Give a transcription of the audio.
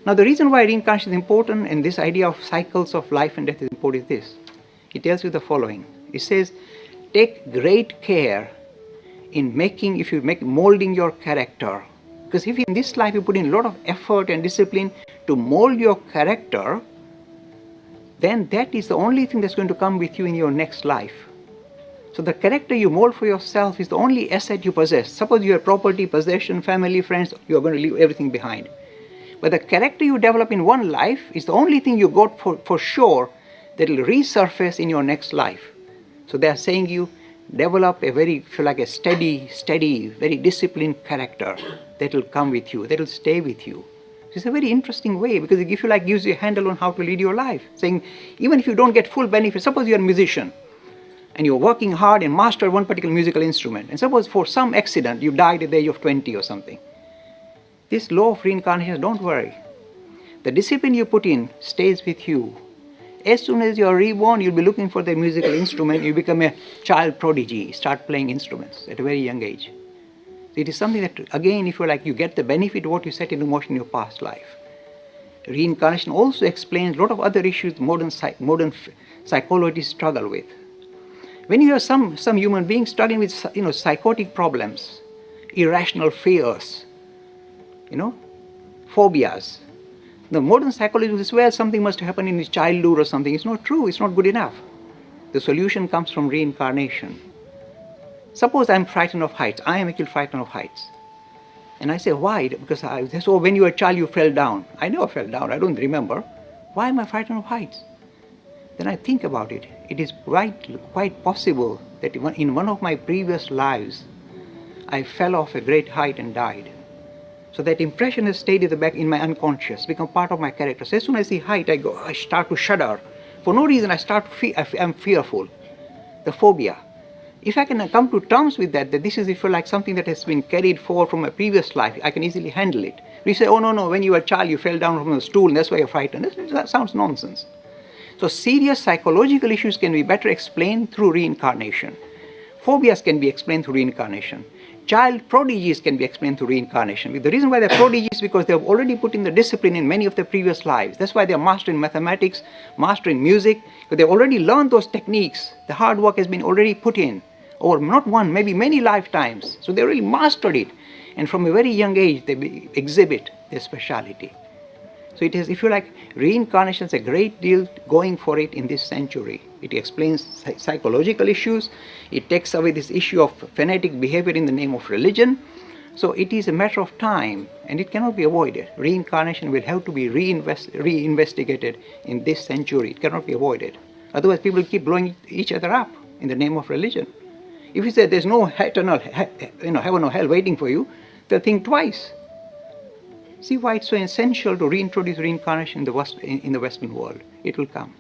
Now the reason why reincarnation is important and this idea of cycles of life and death is important is this. It tells you the following. It says, take great care in molding your character. Because if in this life you put in a lot of effort and discipline to mold your character, then that is the only thing that's going to come with you in your next life. So the character you mold for yourself is the only asset you possess. Suppose you have property, possession, family, friends, you are going to leave everything behind. But the character you develop in one life is the only thing you got for sure that will resurface in your next life. So they are saying you develop a very, if you like, a steady, very disciplined character that will come with you, that will stay with you. It's a very interesting way because it gives you a handle on how to lead your life. Saying, even if you don't get full benefit, suppose you're a musician and you're working hard and master one particular musical instrument, and suppose for some accident you died at the age of 20 or something. This law of reincarnation, don't worry. The discipline you put in stays with you. As soon as you are reborn, you'll be looking for the musical instrument, you become a child prodigy, start playing instruments at a very young age. It is something that, again, if you like, you get the benefit of what you set into motion in your past life. Reincarnation also explains a lot of other issues modern psychology struggle with. When you have some human beings struggling with psychotic problems, irrational fears, phobias, the modern psychology will say, well, something must happen in his childhood or something. It's not true, it's not good enough. The solution comes from reincarnation. Suppose I'm frightened of heights. I am actually frightened of heights. And I say, why? Because they say, when you were a child, you fell down. I never fell down. I don't remember. Why am I frightened of heights? Then I think about it. It is quite possible that in one of my previous lives, I fell off a great height and died. So that impression has stayed in the back in my unconscious, become part of my character. So as soon as I see height, I start to shudder. For no reason, I'm fearful. The phobia. If I can come to terms with that this is, if you like, something that has been carried forward from a previous life, I can easily handle it. We say, oh no, when you were a child, you fell down from a stool, and that's why you're frightened. That sounds nonsense. So serious psychological issues can be better explained through reincarnation. Phobias can be explained through reincarnation. Child prodigies can be explained through reincarnation. The reason why they're prodigies is because they have already put in the discipline in many of their previous lives. That's why they're master in mathematics, master in music, because they've already learned those techniques. The hard work has been already put in over not one, maybe many lifetimes. So they really mastered it. And from a very young age, they exhibit their speciality. So it is, if you like, reincarnation is a great deal going for it in this century. It explains psychological issues. It takes away this issue of fanatic behavior in the name of religion. So it is a matter of time, and it cannot be avoided. Reincarnation will have to be reinvestigated in this century. It cannot be avoided. Otherwise, people keep blowing each other up in the name of religion. If you say there's no eternal heaven or hell waiting for you, they'll think twice. See why it's so essential to reintroduce reincarnation in the Western world. It will come.